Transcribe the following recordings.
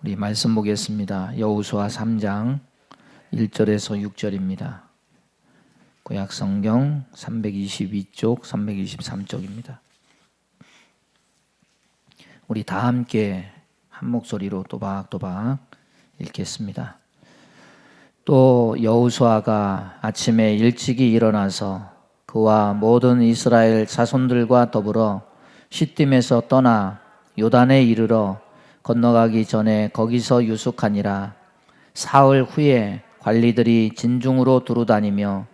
우리 말씀 보겠습니다. 여호수아 3장 1절에서 6절입니다. 구약 성경 322쪽, 323쪽입니다. 우리 다 함께 한 목소리로 또박또박 읽겠습니다. 또 여호수아가 아침에 일찍이 일어나서 그와 모든 이스라엘 자손들과 더불어 시딤에서 떠나 요단에 이르러 건너가기 전에 거기서 유숙하니라. 사흘 후에 관리들이 진중으로 두루다니며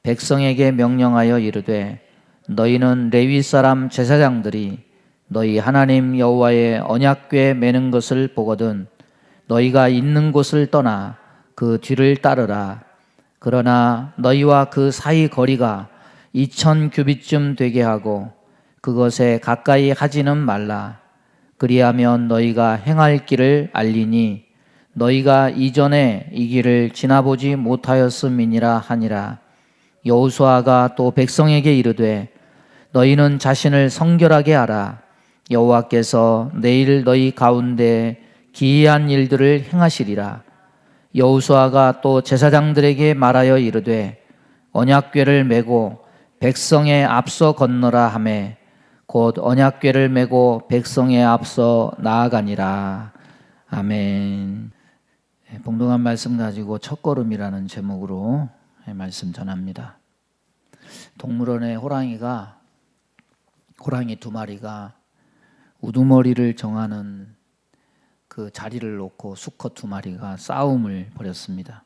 백성에게 명령하여 이르되 너희는 레위 사람 제사장들이 너희 하나님 여호와의 언약궤 매는 것을 보거든 너희가 있는 곳을 떠나 그 뒤를 따르라. 그러나 너희와 그 사이 거리가 2000 규빗쯤 되게 하고 그것에 가까이 하지는 말라. 그리하면 너희가 행할 길을 알리니 너희가 이전에 이 길을 지나보지 못하였음이니라 하니라. 여호수아가 또 백성에게 이르되 너희는 자신을 성결하게 하라. 여호와께서 내일 너희 가운데 기이한 일들을 행하시리라. 여호수아가 또 제사장들에게 말하여 이르되 언약궤를 메고 백성에 앞서 건너라 하매 곧 언약궤를 메고 백성에 앞서 나아가니라. 아멘. 봉독한 말씀 가지고 첫걸음이라는 제목으로 말씀 전합니다. 동물원에 호랑이 두 마리가 우두머리를 정하는 그 자리를 놓고 수컷 두 마리가 싸움을 벌였습니다.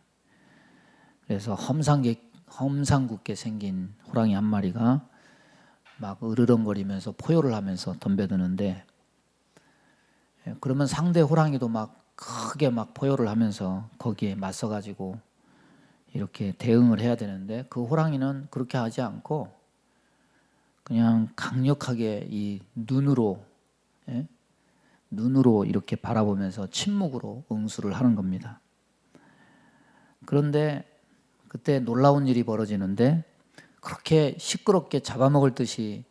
그래서 험상궂게 생긴 호랑이 한 마리가 막 으르렁거리면서 포효를 하면서 덤벼드는데, 그러면 상대 호랑이도 막 크게 막 포효를 하면서 거기에 맞서가지고 이렇게 대응을 해야 되는데, 그 호랑이는 그렇게 하지 않고 그냥 강력하게 이 눈으로 이렇게 바라보면서 침묵으로 응수를 하는 겁니다. 그런데 그때 놀라운 일이 벌어지는데, 그렇게 시끄럽게 잡아먹을 듯이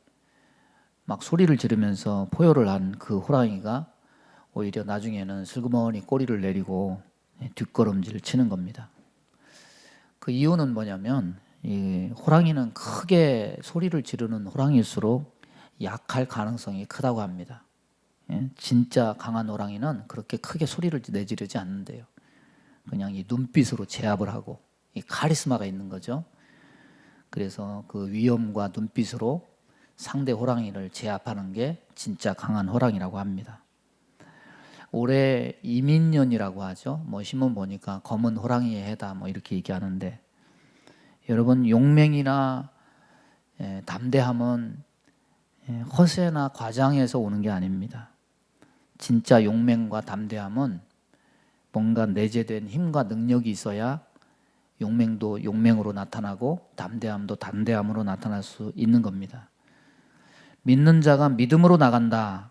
막 소리를 지르면서 포효를 한 그 호랑이가 오히려 나중에는 슬그머니 꼬리를 내리고 뒷걸음질을 치는 겁니다. 그 이유는 뭐냐면, 이 호랑이는 크게 소리를 지르는 호랑이일수록 약할 가능성이 크다고 합니다. 진짜 강한 호랑이는 그렇게 크게 소리를 내지르지 않는데요. 그냥 이 눈빛으로 제압을 하고, 이 카리스마가 있는 거죠. 그래서 그 위엄과 눈빛으로 상대 호랑이를 제압하는 게 진짜 강한 호랑이라고 합니다. 올해 이민년이라고 하죠. 신문 보니까 검은 호랑이의 해다 이렇게 얘기하는데, 여러분, 용맹이나 담대함은 허세나 과장해서 오는 게 아닙니다. 진짜 용맹과 담대함은 뭔가 내재된 힘과 능력이 있어야 용맹도 용맹으로 나타나고 담대함도 담대함으로 나타날 수 있는 겁니다. 믿는 자가 믿음으로 나간다.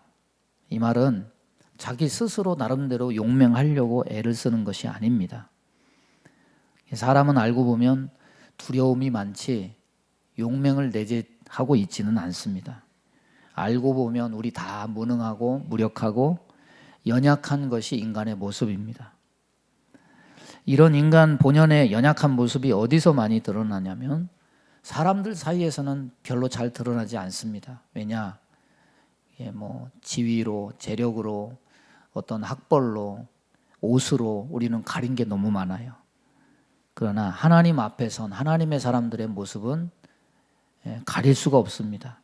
이 말은 자기 스스로 나름대로 용맹하려고 애를 쓰는 것이 아닙니다. 사람은 알고 보면 두려움이 많지 용맹을 내재하고 있지는 않습니다. 알고 보면 우리 다 무능하고 무력하고 연약한 것이 인간의 모습입니다. 이런 인간 본연의 연약한 모습이 어디서 많이 드러나냐면 사람들 사이에서는 별로 잘 드러나지 않습니다. 왜냐? 지위로, 재력으로, 어떤 학벌로, 옷으로 우리는 가린 게 너무 많아요. 그러나 하나님 앞에선 하나님의 사람들의 모습은 가릴 수가 없습니다.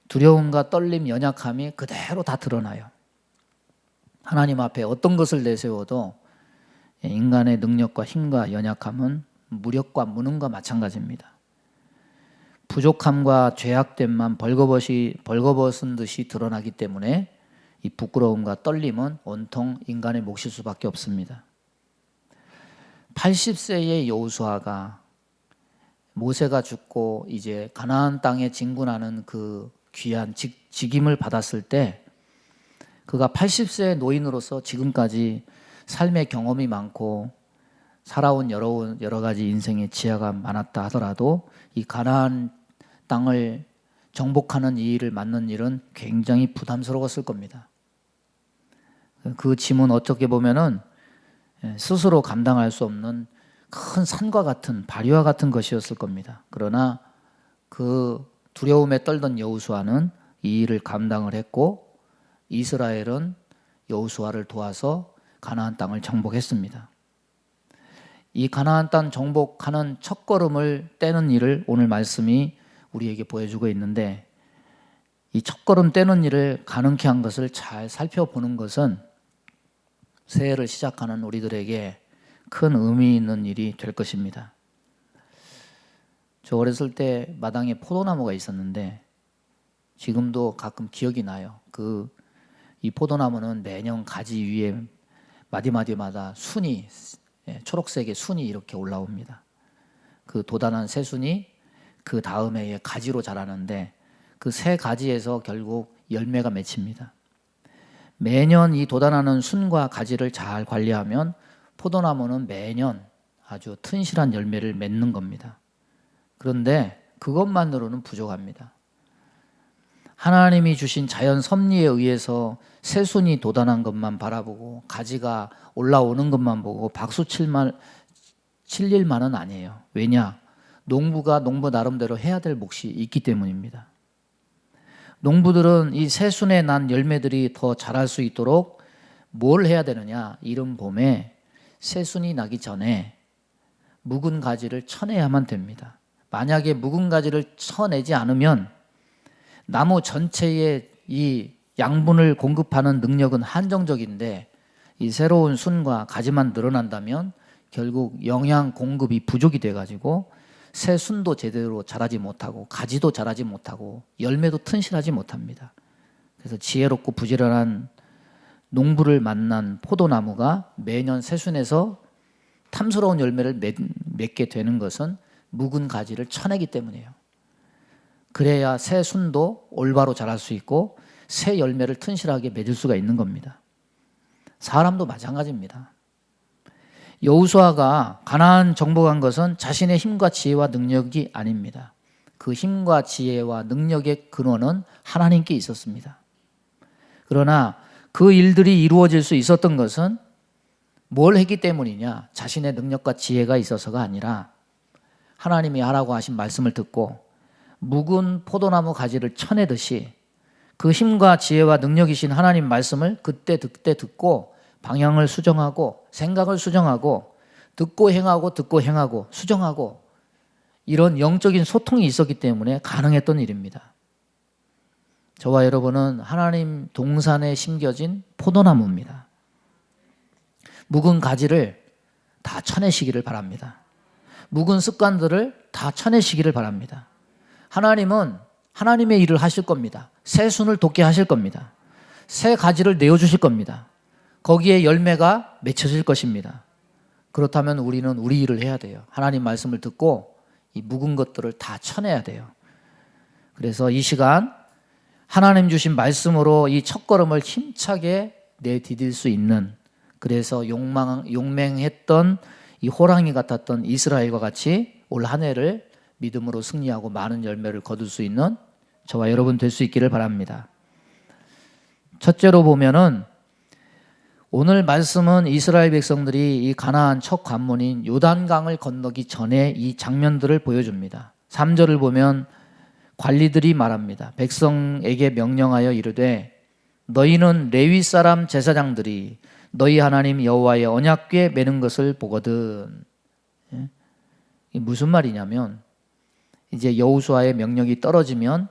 두려움과 떨림, 연약함이 그대로 다 드러나요. 하나님 앞에 어떤 것을 내세워도 인간의 능력과 힘과 연약함은 무력과 무능과 마찬가지입니다. 부족함과 죄악됨만 벌거벗은 듯이 드러나기 때문에 이 부끄러움과 떨림은 온통 인간의 몫일 수밖에 없습니다. 80세의 여호수아가 모세가 죽고 이제 가나안 땅에 진군하는 그 귀한 직임을 받았을 때, 그가 80세의 노인으로서 지금까지 삶의 경험이 많고 살아온 여러 가지 인생의 지혜가 많았다 하더라도 이 가나안 땅을 정복하는 이 일을 맡는 일은 굉장히 부담스러웠을 겁니다. 그 짐은 어떻게 보면은 스스로 감당할 수 없는 큰 산과 같은 바위와 같은 것이었을 겁니다. 그러나 그 두려움에 떨던 여호수아는 이 일을 감당을 했고 이스라엘은 여호수아를 도와서 가나안 땅을 정복했습니다. 이 가나안 땅 정복하는 첫걸음을 떼는 일을 오늘 말씀이 우리에게 보여주고 있는데, 이 첫걸음 떼는 일을 가능케 한 것을 잘 살펴보는 것은 새해를 시작하는 우리들에게 큰 의미 있는 일이 될 것입니다. 저 어렸을 때 마당에 포도나무가 있었는데 지금도 가끔 기억이 나요. 이 포도나무는 매년 가지 위에 마디마디마다 순이, 초록색의 순이 이렇게 올라옵니다. 그 도단한 새순이 그 다음에 가지로 자라는데 그 새 가지에서 결국 열매가 맺힙니다. 매년 이 돋아나는 순과 가지를 잘 관리하면 포도나무는 매년 아주 튼실한 열매를 맺는 겁니다. 그런데 그것만으로는 부족합니다. 하나님이 주신 자연 섭리에 의해서 새순이 돋아난 것만 바라보고 가지가 올라오는 것만 보고 박수 칠 일만은 아니에요. 왜냐? 농부가 농부 나름대로 해야 될 몫이 있기 때문입니다. 농부들은 이 새순에 난 열매들이 더 자랄 수 있도록 뭘 해야 되느냐? 이른 봄에 새순이 나기 전에 묵은 가지를 쳐내야만 됩니다. 만약에 묵은 가지를 쳐내지 않으면 나무 전체에 이 양분을 공급하는 능력은 한정적인데 이 새로운 순과 가지만 늘어난다면 결국 영양 공급이 부족이 돼가지고 새 순도 제대로 자라지 못하고 가지도 자라지 못하고 열매도 튼실하지 못합니다. 그래서 지혜롭고 부지런한 농부를 만난 포도나무가 매년 새순에서 탐스러운 열매를 맺게 되는 것은 묵은 가지를 쳐내기 때문이에요. 그래야 새 순도 올바로 자랄 수 있고 새 열매를 튼실하게 맺을 수가 있는 겁니다. 사람도 마찬가지입니다. 여호수아가 가나안 정복한 것은 자신의 힘과 지혜와 능력이 아닙니다. 그 힘과 지혜와 능력의 근원은 하나님께 있었습니다. 그러나 그 일들이 이루어질 수 있었던 것은 뭘 했기 때문이냐? 자신의 능력과 지혜가 있어서가 아니라 하나님이 하라고 하신 말씀을 듣고 묵은 포도나무 가지를 쳐내듯이 그 힘과 지혜와 능력이신 하나님 말씀을 그때 듣고 방향을 수정하고 생각을 수정하고 듣고 행하고 수정하고 이런 영적인 소통이 있었기 때문에 가능했던 일입니다. 저와 여러분은 하나님 동산에 심겨진 포도나무입니다. 묵은 가지를 다 쳐내시기를 바랍니다. 묵은 습관들을 다 쳐내시기를 바랍니다. 하나님은 하나님의 일을 하실 겁니다. 새 순을 돋게 하실 겁니다. 새 가지를 내어주실 겁니다. 거기에 열매가 맺혀질 것입니다. 그렇다면 우리는 우리 일을 해야 돼요. 하나님 말씀을 듣고 이 묵은 것들을 다 쳐내야 돼요. 그래서 이 시간 하나님 주신 말씀으로 이 첫걸음을 힘차게 내디딜 수 있는, 그래서 용맹했던 이 호랑이 같았던 이스라엘과 같이 올 한 해를 믿음으로 승리하고 많은 열매를 거둘 수 있는 저와 여러분 될 수 있기를 바랍니다. 첫째로 보면은 오늘 말씀은 이스라엘 백성들이 이 가나안 첫 관문인 요단강을 건너기 전에 이 장면들을 보여줍니다. 3절을 보면 관리들이 말합니다. 백성에게 명령하여 이르되 너희는 레위 사람 제사장들이 너희 하나님 여호와의 언약궤 매는 것을 보거든. 이게 무슨 말이냐면 이제 여호수아의 명령이 떨어지면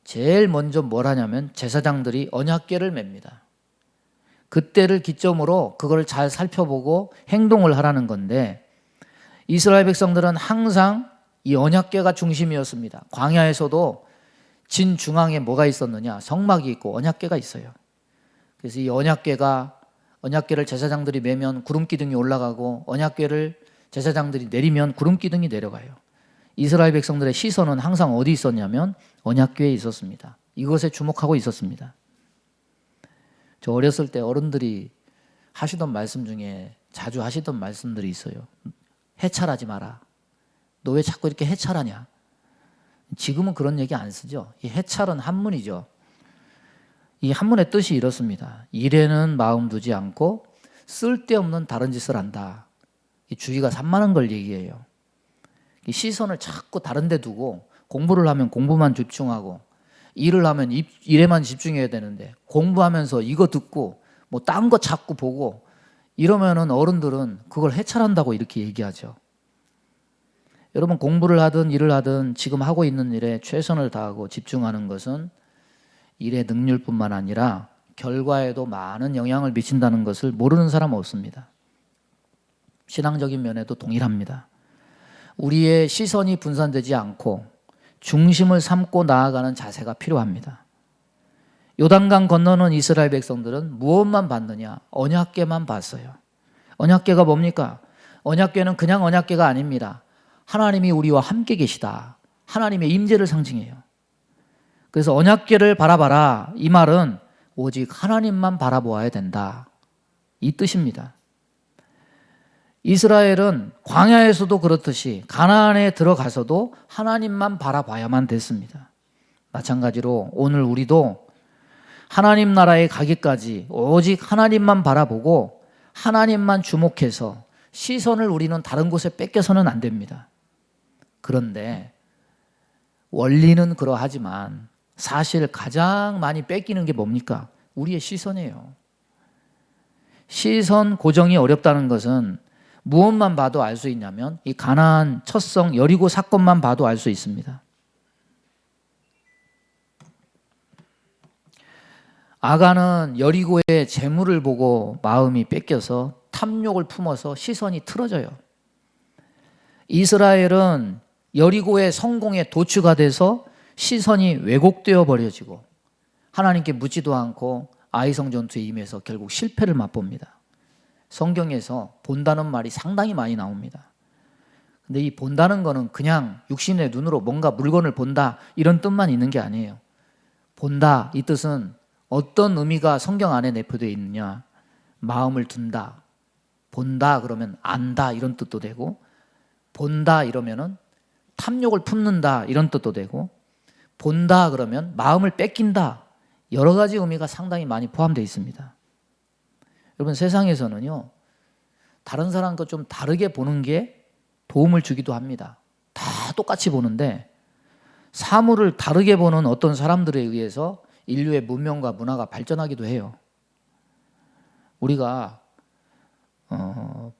제일 먼저 뭘 하냐면 제사장들이 언약궤를 맵니다. 그때를 기점으로 그걸 잘 살펴보고 행동을 하라는 건데, 이스라엘 백성들은 항상 이 언약궤가 중심이었습니다. 광야에서도 진 중앙에 뭐가 있었느냐? 성막이 있고 언약궤가 있어요. 그래서 이 언약궤를 제사장들이 매면 구름 기둥이 올라가고 언약궤를 제사장들이 내리면 구름 기둥이 내려가요. 이스라엘 백성들의 시선은 항상 어디 있었냐면 언약궤에 있었습니다. 이것에 주목하고 있었습니다. 저 어렸을 때 어른들이 하시던 말씀 중에 자주 하시던 말씀들이 있어요. 해찰하지 마라. 너 왜 자꾸 이렇게 해찰하냐? 지금은 그런 얘기 안 쓰죠. 이 해찰은 한문이죠. 이 한문의 뜻이 이렇습니다. 일에는 마음 두지 않고 쓸데없는 다른 짓을 한다. 이 주의가 산만한 걸 얘기해요. 이 시선을 자꾸 다른 데 두고 공부를 하면 공부만 집중하고 일을 하면 일에만 집중해야 되는데 공부하면서 이거 듣고 뭐 딴 거 자꾸 보고 이러면은 어른들은 그걸 해찰한다고 이렇게 얘기하죠. 여러분 공부를 하든 일을 하든 지금 하고 있는 일에 최선을 다하고 집중하는 것은 일의 능률뿐만 아니라 결과에도 많은 영향을 미친다는 것을 모르는 사람은 없습니다. 신앙적인 면에도 동일합니다. 우리의 시선이 분산되지 않고 중심을 삼고 나아가는 자세가 필요합니다. 요단강 건너는 이스라엘 백성들은 무엇만 봤느냐? 언약궤만 봤어요. 언약궤가 뭡니까? 언약궤는 그냥 언약궤가 아닙니다. 하나님이 우리와 함께 계시다. 하나님의 임재를 상징해요. 그래서 언약궤를 바라봐라. 이 말은 오직 하나님만 바라보아야 된다. 이 뜻입니다. 이스라엘은 광야에서도 그렇듯이 가나안에 들어가서도 하나님만 바라봐야만 됐습니다. 마찬가지로 오늘 우리도 하나님 나라에 가기까지 오직 하나님만 바라보고 하나님만 주목해서 시선을 우리는 다른 곳에 뺏겨서는 안 됩니다. 그런데 원리는 그러하지만 사실 가장 많이 뺏기는 게 뭡니까? 우리의 시선이에요. 시선 고정이 어렵다는 것은 무엇만 봐도 알 수 있냐면 이 가나안 첫 성 여리고 사건만 봐도 알 수 있습니다. 아간은 여리고의 재물을 보고 마음이 뺏겨서 탐욕을 품어서 시선이 틀어져요. 이스라엘은 여리고의 성공에 도취가 돼서 시선이 왜곡되어 버려지고 하나님께 묻지도 않고 아이성 전투에 임해서 결국 실패를 맛봅니다. 성경에서 본다는 말이 상당히 많이 나옵니다. 근데 이 본다는 거는 그냥 육신의 눈으로 뭔가 물건을 본다 이런 뜻만 있는 게 아니에요. 본다 이 뜻은 어떤 의미가 성경 안에 내포되어 있느냐? 마음을 둔다. 본다 그러면 안다 이런 뜻도 되고 본다 이러면은 탐욕을 품는다 이런 뜻도 되고 본다 그러면 마음을 뺏긴다 여러 가지 의미가 상당히 많이 포함되어 있습니다. 여러분 세상에서는요 다른 사람과 좀 다르게 보는 게 도움을 주기도 합니다. 다 똑같이 보는데 사물을 다르게 보는 어떤 사람들에 의해서 인류의 문명과 문화가 발전하기도 해요. 우리가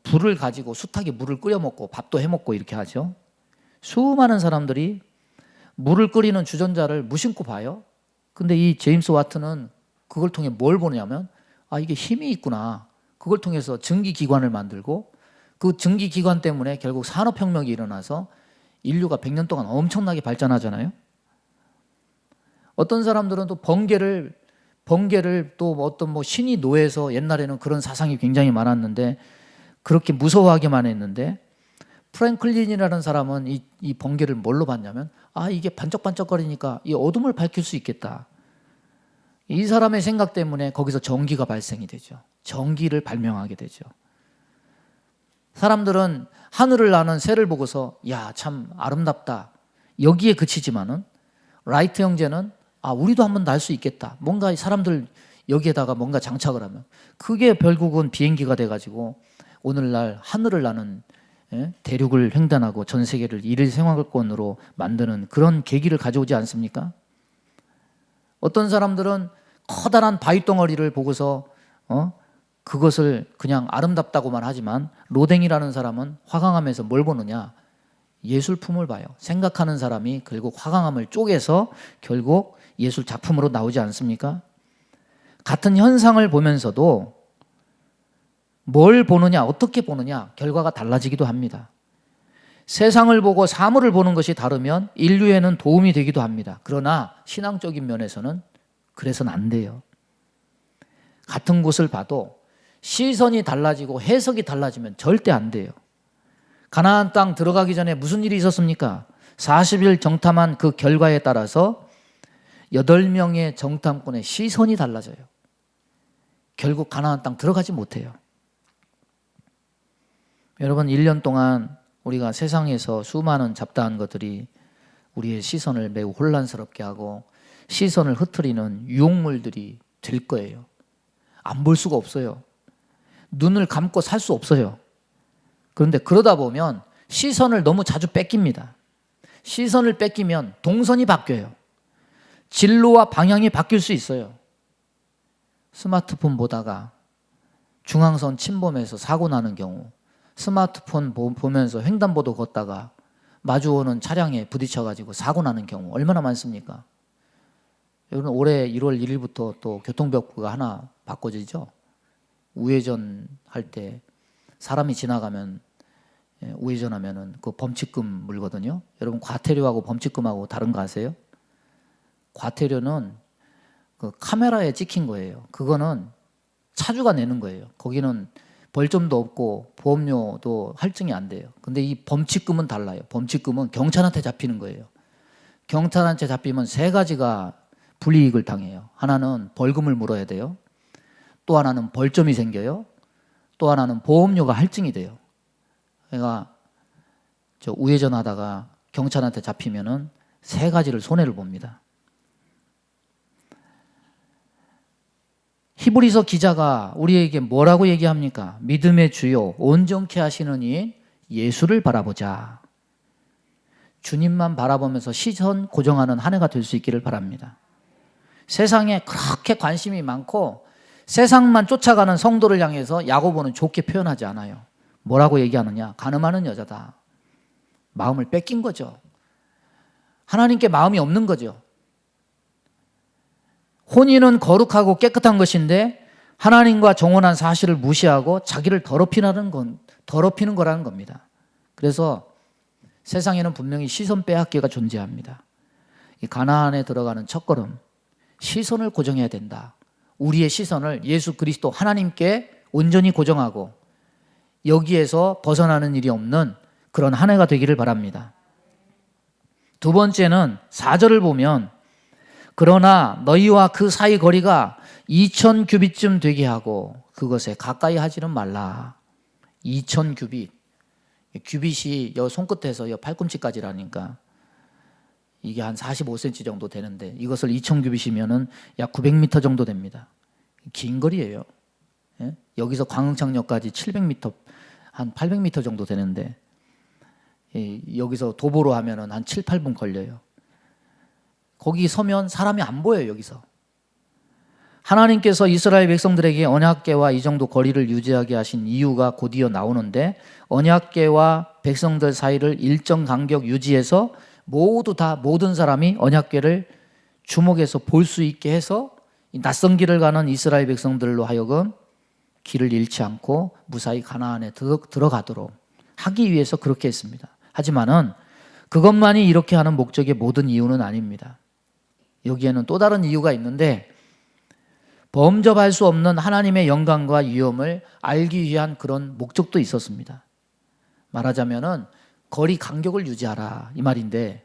불을 가지고 숱하게 물을 끓여 먹고 밥도 해 먹고 이렇게 하죠. 수많은 사람들이 물을 끓이는 주전자를 무심코 봐요. 근데 이 제임스 와트는 그걸 통해 뭘 보냐면 아 이게 힘이 있구나. 그걸 통해서 증기기관을 만들고 그 증기기관 때문에 결국 산업혁명이 일어나서 인류가 100년 동안 엄청나게 발전하잖아요. 어떤 사람들은 또 번개를 또 어떤 뭐 신이 노해서 옛날에는 그런 사상이 굉장히 많았는데 그렇게 무서워하기만 했는데 프랭클린이라는 사람은 이 번개를 뭘로 봤냐면 아 이게 반짝반짝거리니까 이 어둠을 밝힐 수 있겠다. 이 사람의 생각 때문에 거기서 전기가 발생이 되죠. 전기를 발명하게 되죠. 사람들은 하늘을 나는 새를 보고서 야 참 아름답다 여기에 그치지만은 라이트 형제는 아 우리도 한번 날 수 있겠다. 뭔가 사람들 여기에다가 뭔가 장착을 하면 그게 결국은 비행기가 돼가지고 오늘날 하늘을 나는 대륙을 횡단하고 전 세계를 일일 생활권으로 만드는 그런 계기를 가져오지 않습니까? 어떤 사람들은 커다란 바위 덩어리를 보고서 그것을 그냥 아름답다고만 하지만 로댕이라는 사람은 화강암에서 뭘 보느냐? 예술품을 봐요. 생각하는 사람이 결국 화강암을 쪼개서 결국 예술 작품으로 나오지 않습니까? 같은 현상을 보면서도 뭘 보느냐, 어떻게 보느냐 결과가 달라지기도 합니다. 세상을 보고 사물을 보는 것이 다르면 인류에는 도움이 되기도 합니다. 그러나 신앙적인 면에서는 그래서는 안 돼요. 같은 곳을 봐도 시선이 달라지고 해석이 달라지면 절대 안 돼요. 가나안 땅 들어가기 전에 무슨 일이 있었습니까? 40일 정탐한 그 결과에 따라서 8명의 정탐꾼의 시선이 달라져요. 결국 가나안 땅 들어가지 못해요. 여러분 1년 동안 우리가 세상에서 수많은 잡다한 것들이 우리의 시선을 매우 혼란스럽게 하고 시선을 흐트리는 유혹물들이 될 거예요. 안 볼 수가 없어요. 눈을 감고 살 수 없어요. 그런데 그러다 보면 시선을 너무 자주 뺏깁니다. 시선을 뺏기면 동선이 바뀌어요. 진로와 방향이 바뀔 수 있어요. 스마트폰 보다가 중앙선 침범해서 사고 나는 경우, 스마트폰 보면서 횡단보도 걷다가 마주오는 차량에 부딪혀가지고 사고 나는 경우 얼마나 많습니까? 여러분, 올해 1월 1일부터 또 교통법규가 하나 바꿔지죠. 우회전 할 때 사람이 지나가면 우회전하면은 그 범칙금 물거든요. 여러분, 과태료하고 범칙금하고 다른 거 아세요? 과태료는 그 카메라에 찍힌 거예요. 그거는 차주가 내는 거예요. 거기는 벌점도 없고 보험료도 할증이 안 돼요. 근데 이 범칙금은 달라요. 범칙금은 경찰한테 잡히는 거예요. 경찰한테 잡히면 세 가지가 불이익을 당해요. 하나는 벌금을 물어야 돼요. 또 하나는 벌점이 생겨요. 또 하나는 보험료가 할증이 돼요. 그러니까 저 우회전하다가 경찰한테 잡히면은 세 가지를 손해를 봅니다. 히브리서 기자가 우리에게 뭐라고 얘기합니까? 믿음의 주요 온전케 하시는 이 예수를 바라보자. 주님만 바라보면서 시선 고정하는 한 해가 될 수 있기를 바랍니다. 세상에 그렇게 관심이 많고 세상만 쫓아가는 성도를 향해서 야고보는 좋게 표현하지 않아요. 뭐라고 얘기하느냐? 간음하는 여자다. 마음을 뺏긴 거죠. 하나님께 마음이 없는 거죠. 혼인은 거룩하고 깨끗한 것인데 하나님과 정혼한 사실을 무시하고 자기를 더럽히는 거라는 겁니다. 그래서 세상에는 분명히 시선 빼앗기가 존재합니다. 이 가나안에 들어가는 첫걸음, 시선을 고정해야 된다. 우리의 시선을 예수 그리스도 하나님께 온전히 고정하고 여기에서 벗어나는 일이 없는 그런 한 해가 되기를 바랍니다. 두 번째는 4절을 보면 그러나 너희와 그 사이 거리가 2000규빗쯤 되게 하고 그것에 가까이 하지는 말라. 2000규빗. 규빗이 여 손끝에서 여 팔꿈치까지라니까 이게 한 45cm 정도 되는데 이것을 2000규빗이면은 약 900m 정도 됩니다. 긴 거리예요. 예? 여기서 광흥창역까지 700m, 한 800m 정도 되는데 여기서 도보로 하면은 한 7, 8분 걸려요. 거기 서면 사람이 안 보여요. 여기서 하나님께서 이스라엘 백성들에게 언약궤와 이 정도 거리를 유지하게 하신 이유가 곧이어 나오는데 언약궤와 백성들 사이를 일정 간격 유지해서 모든 사람이 언약궤를 주목해서 볼 수 있게 해서 낯선 길을 가는 이스라엘 백성들로 하여금 길을 잃지 않고 무사히 가나안에 들어가도록 하기 위해서 그렇게 했습니다. 하지만은 그것만이 이렇게 하는 목적의 모든 이유는 아닙니다. 여기에는 또 다른 이유가 있는데 범접할 수 없는 하나님의 영광과 위엄을 알기 위한 그런 목적도 있었습니다. 말하자면은 거리 간격을 유지하라 이 말인데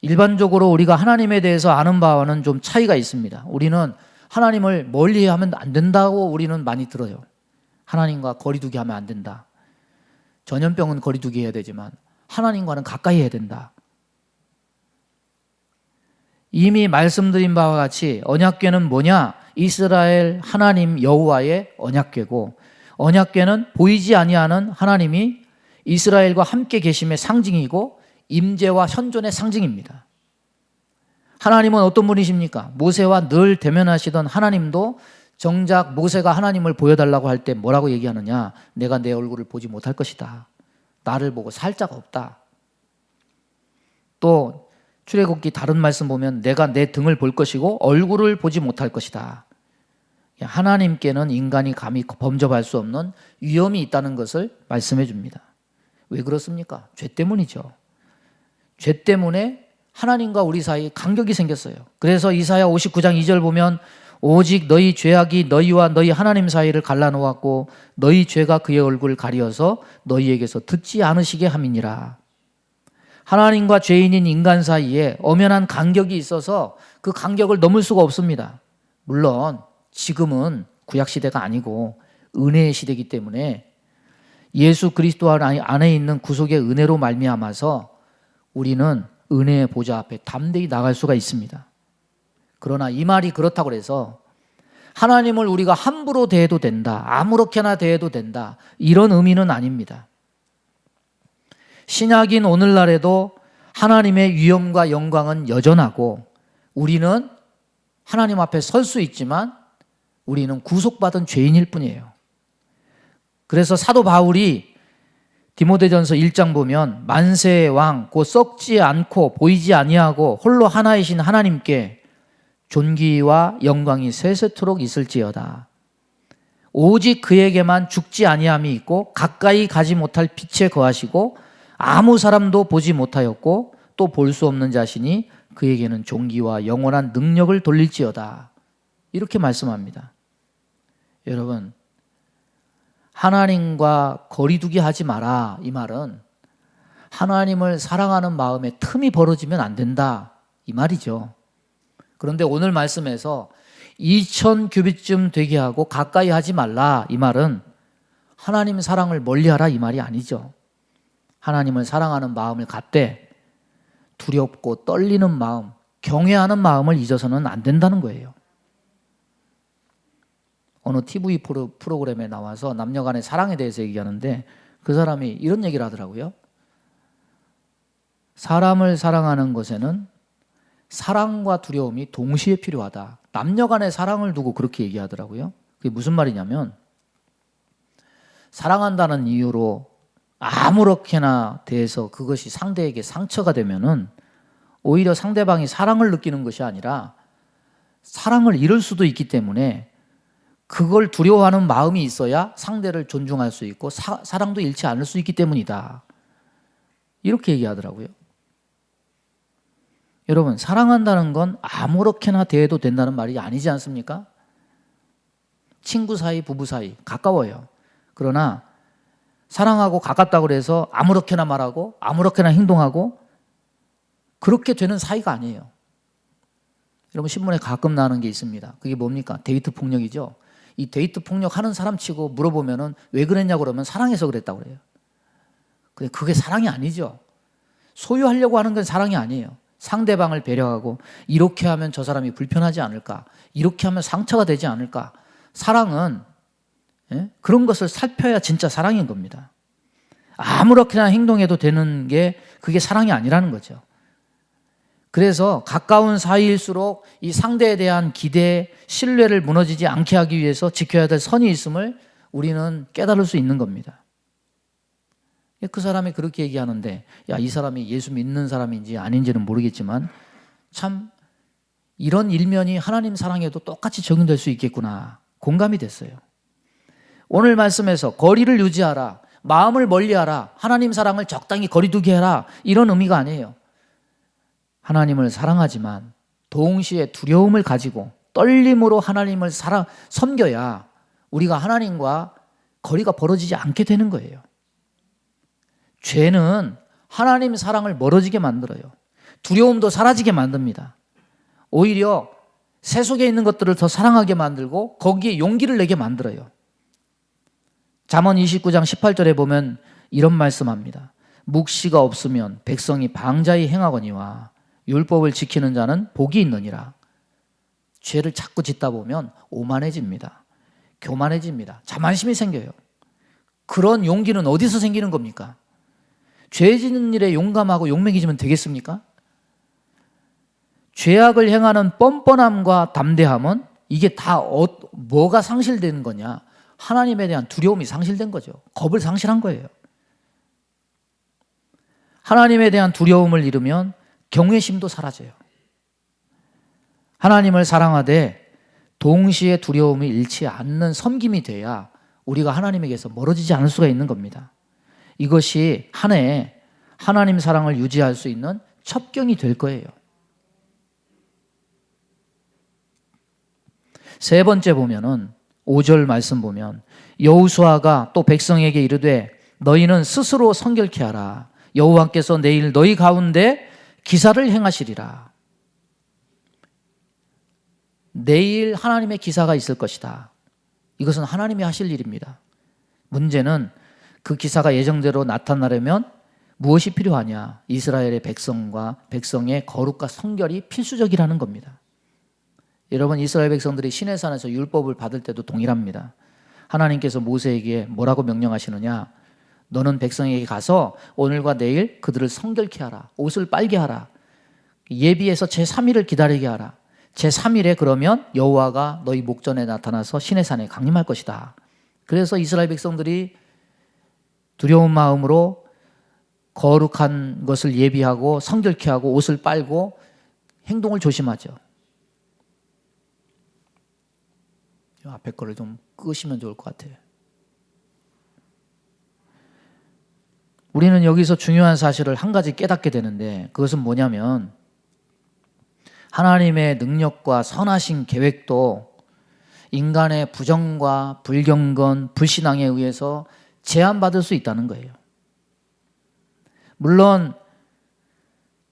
일반적으로 우리가 하나님에 대해서 아는 바와는 좀 차이가 있습니다. 우리는 하나님을 멀리 하면 안 된다고 우리는 많이 들어요. 하나님과 거리두기 하면 안 된다. 전염병은 거리두기 해야 되지만 하나님과는 가까이 해야 된다. 이미 말씀드린 바와 같이 언약궤는 뭐냐? 이스라엘 하나님 여호와의 언약궤고 언약궤는 보이지 아니하는 하나님이 이스라엘과 함께 계심의 상징이고 임재와 현존의 상징입니다. 하나님은 어떤 분이십니까? 모세와 늘 대면하시던 하나님도 정작 모세가 하나님을 보여달라고 할 때 뭐라고 얘기하느냐? 내가 내 얼굴을 보지 못할 것이다. 나를 보고 살 자가 없다. 또 출애굽기 다른 말씀 보면 내가 내 등을 볼 것이고 얼굴을 보지 못할 것이다. 하나님께는 인간이 감히 범접할 수 없는 위험이 있다는 것을 말씀해 줍니다. 왜 그렇습니까? 죄 때문이죠. 죄 때문에 하나님과 우리 사이에 간격이 생겼어요. 그래서 이사야 59장 2절 보면 오직 너희 죄악이 너희와 너희 하나님 사이를 갈라놓았고 너희 죄가 그의 얼굴을 가리어서 너희에게서 듣지 않으시게 함이니라. 하나님과 죄인인 인간 사이에 엄연한 간격이 있어서 그 간격을 넘을 수가 없습니다. 물론 지금은 구약시대가 아니고 은혜의 시대이기 때문에 예수 그리스도 안에 있는 구속의 은혜로 말미암아서 우리는 은혜의 보좌 앞에 담대히 나갈 수가 있습니다. 그러나 이 말이 그렇다고 해서 하나님을 우리가 함부로 대해도 된다, 아무렇게나 대해도 된다, 이런 의미는 아닙니다. 신약인 오늘날에도 하나님의 위엄과 영광은 여전하고 우리는 하나님 앞에 설 수 있지만 우리는 구속받은 죄인일 뿐이에요. 그래서 사도 바울이 디모데전서 1장 보면 만세의 왕 곧 썩지 않고 보이지 아니하고 홀로 하나이신 하나님께 존귀와 영광이 세세토록 있을지어다. 오직 그에게만 죽지 아니함이 있고 가까이 가지 못할 빛에 거하시고 아무 사람도 보지 못하였고 또 볼 수 없는 자신이 그에게는 존귀와 영원한 능력을 돌릴지어다. 이렇게 말씀합니다. 여러분, 하나님과 거리두기 하지 마라, 이 말은 하나님을 사랑하는 마음에 틈이 벌어지면 안 된다, 이 말이죠. 그런데 오늘 말씀에서 2000 규빗쯤 되게 하고 가까이 하지 말라, 이 말은 하나님 사랑을 멀리하라, 이 말이 아니죠. 하나님을 사랑하는 마음을 갖되 두렵고 떨리는 마음, 경외하는 마음을 잊어서는 안 된다는 거예요. 어느 TV 프로그램에 나와서 남녀간의 사랑에 대해서 얘기하는데 그 사람이 이런 얘기를 하더라고요. 사람을 사랑하는 것에는 사랑과 두려움이 동시에 필요하다. 남녀간의 사랑을 두고 그렇게 얘기하더라고요. 그게 무슨 말이냐면 사랑한다는 이유로 아무렇게나 대해서 그것이 상대에게 상처가 되면은 오히려 상대방이 사랑을 느끼는 것이 아니라 사랑을 잃을 수도 있기 때문에 그걸 두려워하는 마음이 있어야 상대를 존중할 수 있고 사랑도 잃지 않을 수 있기 때문이다. 이렇게 얘기하더라고요. 여러분, 사랑한다는 건 아무렇게나 대해도 된다는 말이 아니지 않습니까? 친구 사이, 부부 사이 가까워요. 그러나 사랑하고 가깝다고 해서 아무렇게나 말하고 아무렇게나 행동하고 그렇게 되는 사이가 아니에요. 여러분, 신문에 가끔 나오는 게 있습니다. 그게 뭡니까? 데이트 폭력이죠. 이 데이트 폭력 하는 사람 치고 물어보면은 왜 그랬냐고 그러면 사랑해서 그랬다고 그래요. 근데 그게 사랑이 아니죠. 소유하려고 하는 건 사랑이 아니에요. 상대방을 배려하고 이렇게 하면 저 사람이 불편하지 않을까, 이렇게 하면 상처가 되지 않을까. 사랑은 그런 것을 살펴야 진짜 사랑인 겁니다. 아무렇게나 행동해도 되는 게 그게 사랑이 아니라는 거죠. 그래서 가까운 사이일수록 이 상대에 대한 기대, 신뢰를 무너지지 않게 하기 위해서 지켜야 될 선이 있음을 우리는 깨달을 수 있는 겁니다. 그 사람이 그렇게 얘기하는데, 야, 이 사람이 예수 믿는 사람인지 아닌지는 모르겠지만 참 이런 일면이 하나님 사랑에도 똑같이 적용될 수 있겠구나, 공감이 됐어요. 오늘 말씀에서 거리를 유지하라, 마음을 멀리하라, 하나님 사랑을 적당히 거리두기 해라, 이런 의미가 아니에요. 하나님을 사랑하지만 동시에 두려움을 가지고 떨림으로 하나님을 섬겨야 우리가 하나님과 거리가 벌어지지 않게 되는 거예요. 죄는 하나님 사랑을 멀어지게 만들어요. 두려움도 사라지게 만듭니다. 오히려 새 속에 있는 것들을 더 사랑하게 만들고 거기에 용기를 내게 만들어요. 잠언 29장 18절에 보면 이런 말씀합니다. 묵시가 없으면 백성이 방자히 행하거니와 율법을 지키는 자는 복이 있느니라. 죄를 자꾸 짓다 보면 오만해집니다. 교만해집니다. 자만심이 생겨요. 그런 용기는 어디서 생기는 겁니까? 죄 짓는 일에 용감하고 용맹해지면 되겠습니까? 죄악을 행하는 뻔뻔함과 담대함은 이게 다 뭐가 상실되는 거냐? 하나님에 대한 두려움이 상실된 거죠. 겁을 상실한 거예요. 하나님에 대한 두려움을 잃으면 경외심도 사라져요. 하나님을 사랑하되 동시에 두려움을 잃지 않는 섬김이 돼야 우리가 하나님에게서 멀어지지 않을 수가 있는 겁니다. 이것이 한 해에 하나님 사랑을 유지할 수 있는 첩경이 될 거예요. 세 번째 보면은 5절 말씀 보면 여호수아가 또 백성에게 이르되 너희는 스스로 성결케 하라. 여호와께서 내일 너희 가운데 기사를 행하시리라. 내일 하나님의 기사가 있을 것이다. 이것은 하나님이 하실 일입니다. 문제는 그 기사가 예정대로 나타나려면 무엇이 필요하냐? 이스라엘의 백성과 백성의 거룩과 성결이 필수적이라는 겁니다. 여러분, 이스라엘 백성들이 시내산에서 율법을 받을 때도 동일합니다. 하나님께서 모세에게 뭐라고 명령하시느냐? 너는 백성에게 가서 오늘과 내일 그들을 성결케 하라. 옷을 빨게 하라. 예비해서 제3일을 기다리게 하라. 제3일에 그러면 여호와가 너희 목전에 나타나서 시내산에 강림할 것이다. 그래서 이스라엘 백성들이 두려운 마음으로 거룩한 것을 예비하고 성결케 하고 옷을 빨고 행동을 조심하죠. 이 앞에 거를 좀 끄시면 좋을 것 같아요. 우리는 여기서 중요한 사실을 한 가지 깨닫게 되는데, 그것은 뭐냐면 하나님의 능력과 선하신 계획도 인간의 부정과 불경건, 불신앙에 의해서 제한받을 수 있다는 거예요. 물론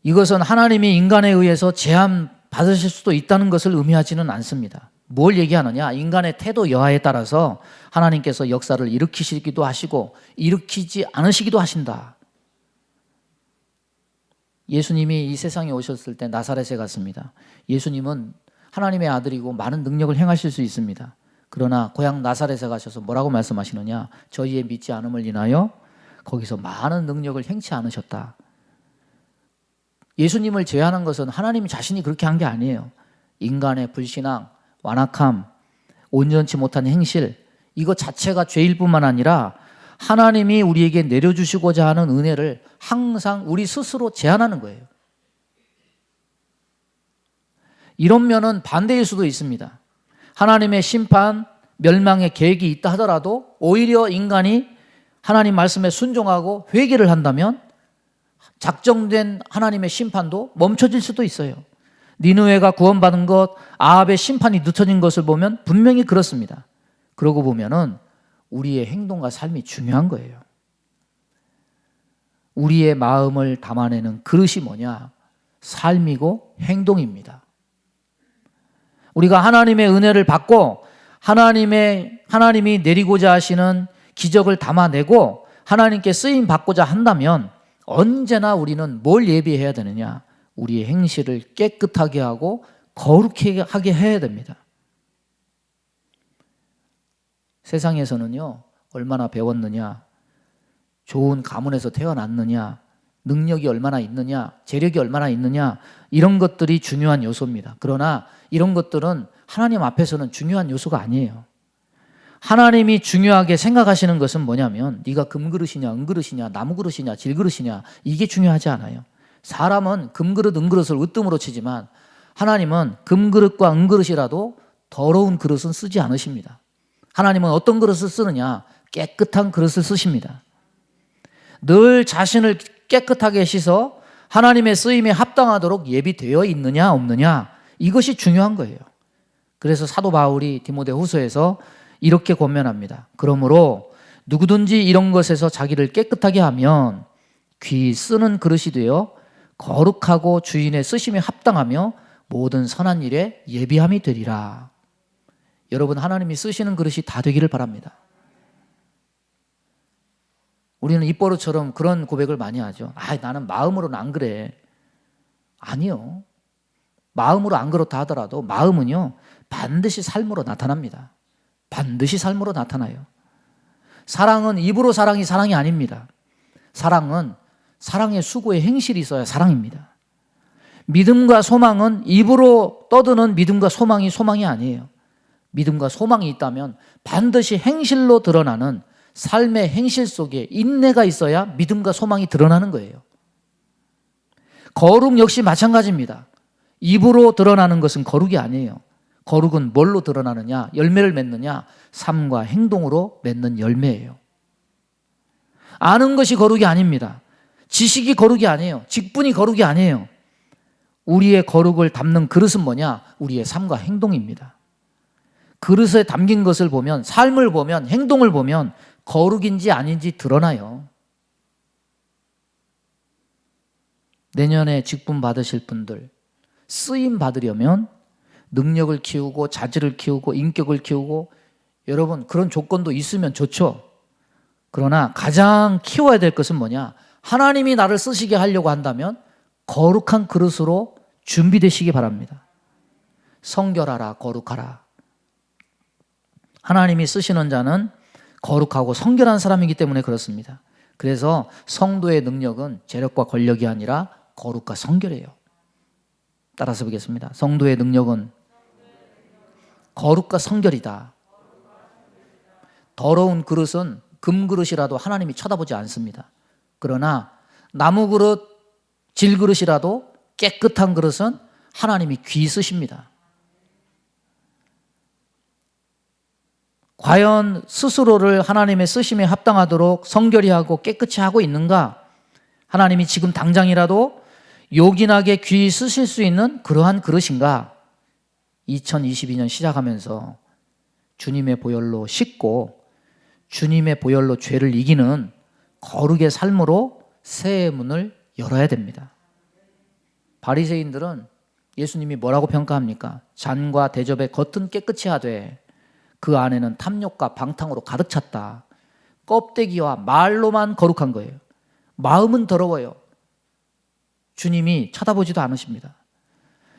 이것은 하나님이 인간에 의해서 제한받으실 수도 있다는 것을 의미하지는 않습니다. 뭘 얘기하느냐? 인간의 태도 여하에 따라서 하나님께서 역사를 일으키시기도 하시고 일으키지 않으시기도 하신다. 예수님이 이 세상에 오셨을 때 나사렛에 갔습니다. 예수님은 하나님의 아들이고 많은 능력을 행하실 수 있습니다. 그러나 고향 나사렛에 가셔서 뭐라고 말씀하시느냐? 저희의 믿지 않음을 인하여 거기서 많은 능력을 행치 않으셨다. 예수님을 제한한 것은 하나님 자신이 그렇게 한 게 아니에요. 인간의 불신앙, 완악함, 온전치 못한 행실, 이거 자체가 죄일 뿐만 아니라 하나님이 우리에게 내려주시고자 하는 은혜를 항상 우리 스스로 제한하는 거예요. 이런 면은 반대일 수도 있습니다. 하나님의 심판, 멸망의 계획이 있다 하더라도 오히려 인간이 하나님 말씀에 순종하고 회개를 한다면 작정된 하나님의 심판도 멈춰질 수도 있어요. 니느웨가 구원받은 것, 아합의 심판이 늦춰진 것을 보면 분명히 그렇습니다. 그러고 보면은 우리의 행동과 삶이 중요한 거예요. 우리의 마음을 담아내는 그릇이 뭐냐? 삶이고 행동입니다. 우리가 하나님의 은혜를 받고 하나님이 내리고자 하시는 기적을 담아내고 하나님께 쓰임 받고자 한다면 언제나 우리는 뭘 예비해야 되느냐? 우리의 행실을 깨끗하게 하고 거룩하게 해야 됩니다. 세상에서는요, 얼마나 배웠느냐, 좋은 가문에서 태어났느냐, 능력이 얼마나 있느냐, 재력이 얼마나 있느냐, 이런 것들이 중요한 요소입니다. 그러나 이런 것들은 하나님 앞에서는 중요한 요소가 아니에요. 하나님이 중요하게 생각하시는 것은 뭐냐면 네가 금그릇이냐, 은그릇이냐, 나무그릇이냐, 질그릇이냐, 이게 중요하지 않아요. 사람은 금그릇, 은그릇을 으뜸으로 치지만 하나님은 금그릇과 은그릇이라도 더러운 그릇은 쓰지 않으십니다. 하나님은 어떤 그릇을 쓰느냐? 깨끗한 그릇을 쓰십니다. 늘 자신을 깨끗하게 씻어 하나님의 쓰임에 합당하도록 예비되어 있느냐 없느냐, 이것이 중요한 거예요. 그래서 사도 바울이 디모데후서에서 이렇게 권면합니다. 그러므로 누구든지 이런 것에서 자기를 깨끗하게 하면 귀 쓰는 그릇이 되어 거룩하고 주인의 쓰심에 합당하며 모든 선한 일에 예비함이 되리라. 여러분, 하나님이 쓰시는 그릇이 다 되기를 바랍니다. 우리는 입버릇처럼 그런 고백을 많이 하죠. 나는 마음으로는 안 그래. 아니요. 마음으로 안 그렇다 하더라도 마음은요, 반드시 삶으로 나타납니다. 반드시 삶으로 나타나요. 사랑은 입으로 사랑이 아닙니다. 사랑은 사랑의 수고의 행실이 있어야 사랑입니다. 믿음과 소망은 입으로 떠드는 믿음과 소망이 아니에요. 믿음과 소망이 있다면 반드시 행실로 드러나는 삶의 행실 속에 인내가 있어야 믿음과 소망이 드러나는 거예요. 거룩 역시 마찬가지입니다. 입으로 드러나는 것은 거룩이 아니에요. 거룩은 뭘로 드러나느냐? 열매를 맺느냐? 삶과 행동으로 맺는 열매예요. 아는 것이 거룩이 아닙니다. 지식이 거룩이 아니에요. 직분이 거룩이 아니에요. 우리의 거룩을 담는 그릇은 뭐냐? 우리의 삶과 행동입니다. 그릇에 담긴 것을 보면, 삶을 보면, 행동을 보면 거룩인지 아닌지 드러나요. 내년에 직분 받으실 분들, 쓰임 받으려면 능력을 키우고 자질을 키우고 인격을 키우고, 여러분 그런 조건도 있으면 좋죠. 그러나 가장 키워야 될 것은 뭐냐? 하나님이 나를 쓰시게 하려고 한다면 거룩한 그릇으로 준비되시기 바랍니다. 성결하라, 거룩하라. 하나님이 쓰시는 자는 거룩하고 성결한 사람이기 때문에 그렇습니다. 그래서 성도의 능력은 재력과 권력이 아니라 거룩과 성결이에요. 따라서 보겠습니다. 성도의 능력은 거룩과 성결이다. 더러운 그릇은 금그릇이라도 하나님이 쳐다보지 않습니다. 그러나 나무 그릇, 질그릇이라도 깨끗한 그릇은 하나님이 귀히 쓰십니다. 과연 스스로를 하나님의 쓰심에 합당하도록 성결히 하고 깨끗이 하고 있는가? 하나님이 지금 당장이라도 요긴하게 귀히 쓰실 수 있는 그러한 그릇인가? 2022년 시작하면서 주님의 보혈로 씻고 주님의 보혈로 죄를 이기는 거룩의 삶으로 새해 문을 열어야 됩니다. 바리새인들은 예수님이 뭐라고 평가합니까? 잔과 대접의 겉은 깨끗이 하되 그 안에는 탐욕과 방탕으로 가득 찼다. 껍데기와 말로만 거룩한 거예요. 마음은 더러워요. 주님이 쳐다보지도 않으십니다.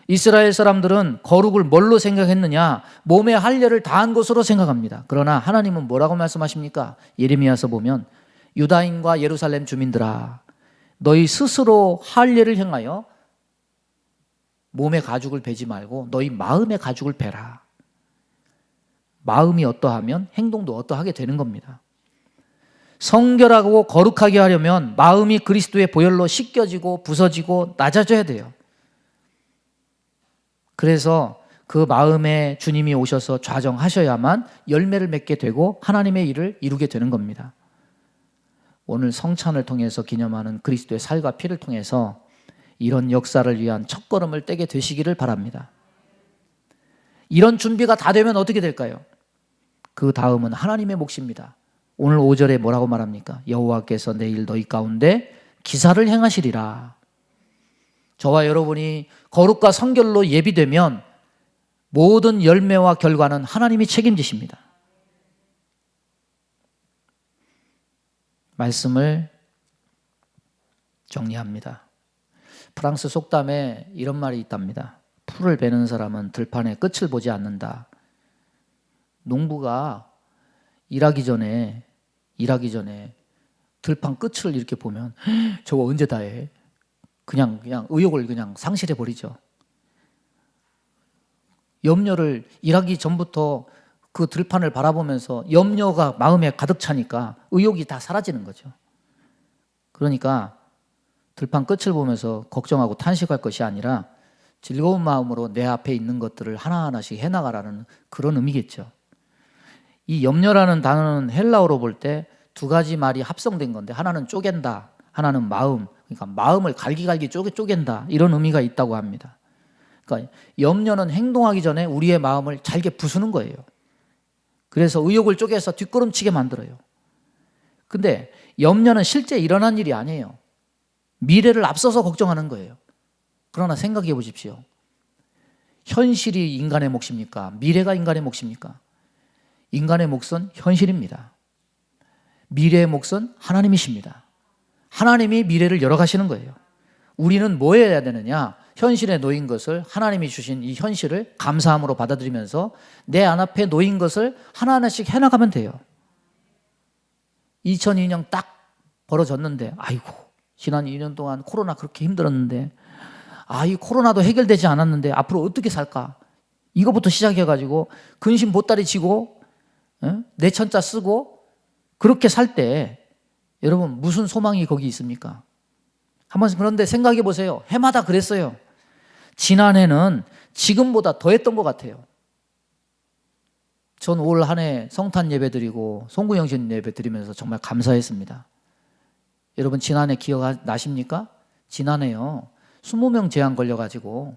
이스라엘 사람들은 거룩을 뭘로 생각했느냐? 몸의 할례를 다한 것으로 생각합니다. 그러나 하나님은 뭐라고 말씀하십니까? 예레미야서 보면 유다인과 예루살렘 주민들아, 너희 스스로 할례를 행하여 몸의 가죽을 베지 말고 너희 마음의 가죽을 베라. 마음이 어떠하면 행동도 어떠하게 되는 겁니다. 성결하고 거룩하게 하려면 마음이 그리스도의 보혈로 씻겨지고 부서지고 낮아져야 돼요. 그래서 그 마음에 주님이 오셔서 좌정하셔야만 열매를 맺게 되고 하나님의 일을 이루게 되는 겁니다. 오늘 성찬을 통해서 기념하는 그리스도의 살과 피를 통해서 이런 역사를 위한 첫걸음을 떼게 되시기를 바랍니다. 이런 준비가 다 되면 어떻게 될까요? 그 다음은 하나님의 몫입니다. 오늘 5절에 뭐라고 말합니까? 여호와께서 내일 너희 가운데 기사를 행하시리라. 저와 여러분이 거룩과 성결로 예비되면 모든 열매와 결과는 하나님이 책임지십니다. 말씀을 정리합니다. 프랑스 속담에 이런 말이 있답니다. 풀을 베는 사람은 들판의 끝을 보지 않는다. 농부가 일하기 전에 들판 끝을 이렇게 보면 저거 언제 다 해? 그냥 의욕을 그냥 상실해 버리죠. 염려를 일하기 전부터 그 들판을 바라보면서 염려가 마음에 가득 차니까 의욕이 다 사라지는 거죠. 그러니까 들판 끝을 보면서 걱정하고 탄식할 것이 아니라 즐거운 마음으로 내 앞에 있는 것들을 하나하나씩 해나가라는 그런 의미겠죠. 이 염려라는 단어는 헬라어로 볼 때 두 가지 말이 합성된 건데 하나는 쪼갠다, 하나는 마음, 그러니까 마음을 갈기갈기 쪼갠다 이런 의미가 있다고 합니다. 그러니까 염려는 행동하기 전에 우리의 마음을 잘게 부수는 거예요. 그래서 의욕을 쪼개서 뒷걸음치게 만들어요. 근데 염려는 실제 일어난 일이 아니에요. 미래를 앞서서 걱정하는 거예요. 그러나 생각해 보십시오. 현실이 인간의 몫입니까? 미래가 인간의 몫입니까? 인간의 몫은 현실입니다. 미래의 몫은 하나님이십니다. 하나님이 미래를 열어가시는 거예요. 우리는 뭐 해야 되느냐? 현실에 놓인 것을 하나님이 주신 이 현실을 감사함으로 받아들이면서 내 안앞에 놓인 것을 하나하나씩 해나가면 돼요. 2002년 딱 벌어졌는데 아이고 지난 2년 동안 코로나 그렇게 힘들었는데 이 코로나도 해결되지 않았는데 앞으로 어떻게 살까? 이거부터 시작해가지고 근심 보따리 지고 내천자 쓰고 그렇게 살 때 여러분 무슨 소망이 거기 있습니까? 한번 그런데 생각해 보세요. 해마다 그랬어요. 지난해는 지금보다 더 했던 것 같아요. 전 올 한 해 성탄 예배 드리고 송구영신 예배 드리면서 정말 감사했습니다. 여러분 지난해 기억나십니까? 지난해요 20명 제한 걸려가지고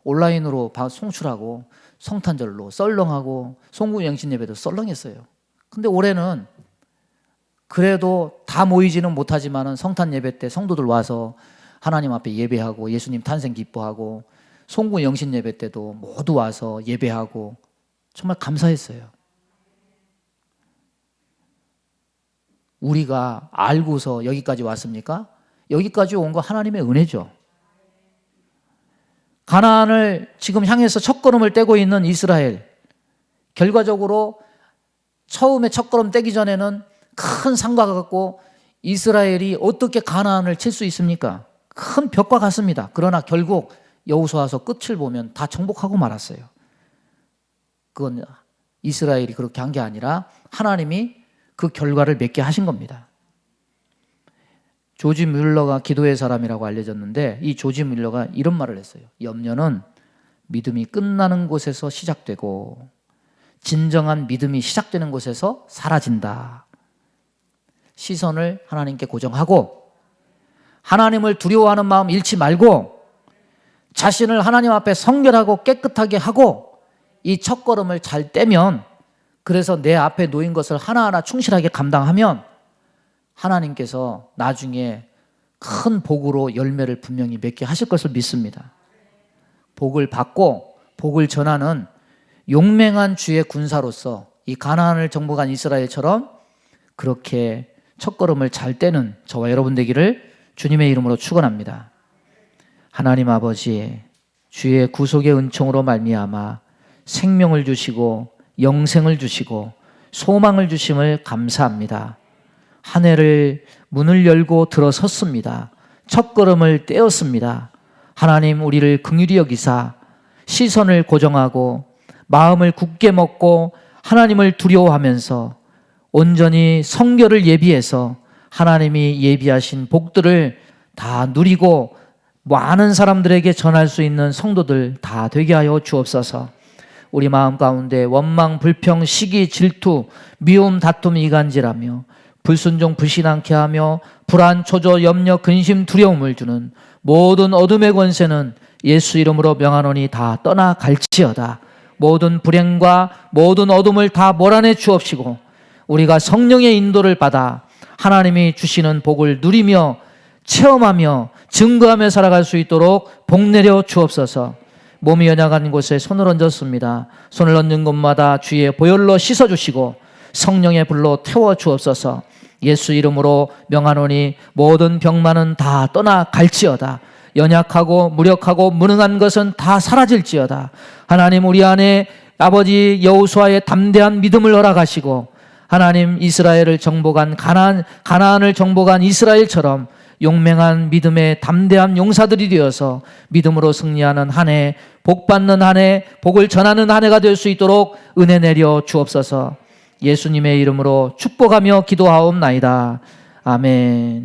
온라인으로 송출하고 성탄절로 썰렁하고 송구영신 예배도 썰렁했어요. 근데 올해는 그래도 다 모이지는 못하지만 성탄 예배 때 성도들 와서 하나님 앞에 예배하고 예수님 탄생 기뻐하고 송구 영신 예배 때도 모두 와서 예배하고 정말 감사했어요. 우리가 알고서 여기까지 왔습니까? 여기까지 온 거 하나님의 은혜죠. 가나안을 지금 향해서 첫걸음을 떼고 있는 이스라엘, 결과적으로 처음에 첫걸음 떼기 전에는 큰 산과 같고 이스라엘이 어떻게 가나안을 칠 수 있습니까? 큰 벽과 같습니다. 그러나 결국 여호수아서 끝을 보면 다 정복하고 말았어요. 그건 이스라엘이 그렇게 한 게 아니라 하나님이 그 결과를 맺게 하신 겁니다. 조지 뮬러가 기도의 사람이라고 알려졌는데, 이 조지 뮬러가 이런 말을 했어요. 염려는 믿음이 끝나는 곳에서 시작되고 진정한 믿음이 시작되는 곳에서 사라진다. 시선을 하나님께 고정하고 하나님을 두려워하는 마음 잃지 말고 자신을 하나님 앞에 성결하고 깨끗하게 하고 이 첫걸음을 잘 떼면, 그래서 내 앞에 놓인 것을 하나하나 충실하게 감당하면 하나님께서 나중에 큰 복으로 열매를 분명히 맺게 하실 것을 믿습니다. 복을 받고 복을 전하는 용맹한 주의 군사로서 이 가나안을 정복한 이스라엘처럼 그렇게 첫걸음을 잘 떼는 저와 여러분 되기를 주님의 이름으로 축원합니다. 하나님 아버지, 주의 구속의 은총으로 말미암아 생명을 주시고 영생을 주시고 소망을 주심을 감사합니다. 한 해를 문을 열고 들어섰습니다. 첫걸음을 떼었습니다. 하나님, 우리를 긍휼히 여기사 시선을 고정하고 마음을 굳게 먹고 하나님을 두려워하면서 온전히 성결을 예비해서 하나님이 예비하신 복들을 다 누리고 많은 사람들에게 전할 수 있는 성도들 다 되게 하여 주옵소서. 우리 마음 가운데 원망, 불평, 시기, 질투, 미움, 다툼, 이간질하며 불순종, 불신앙케 하며 불안, 초조, 염려, 근심, 두려움을 주는 모든 어둠의 권세는 예수 이름으로 명하노니 다 떠나갈지어다. 모든 불행과 모든 어둠을 다 몰아내 주옵시고 우리가 성령의 인도를 받아 하나님이 주시는 복을 누리며 체험하며 증거하며 살아갈 수 있도록 복 내려 주옵소서. 몸이 연약한 곳에 손을 얹었습니다. 손을 얹는 곳마다 주의 보혈로 씻어주시고 성령의 불로 태워 주옵소서. 예수 이름으로 명하노니 모든 병만은 다 떠나갈지어다. 연약하고 무력하고 무능한 것은 다 사라질지어다. 하나님, 우리 안에 아버지 여호수아의 담대한 믿음을 허락하시고 하나님, 이스라엘을 정복한 가나안을 정복한 이스라엘처럼 용맹한 믿음의 담대한 용사들이 되어서 믿음으로 승리하는 한 해, 복 받는 한 해, 복을 전하는 한 해가 될 수 있도록 은혜 내려 주옵소서. 예수님의 이름으로 축복하며 기도하옵나이다. 아멘.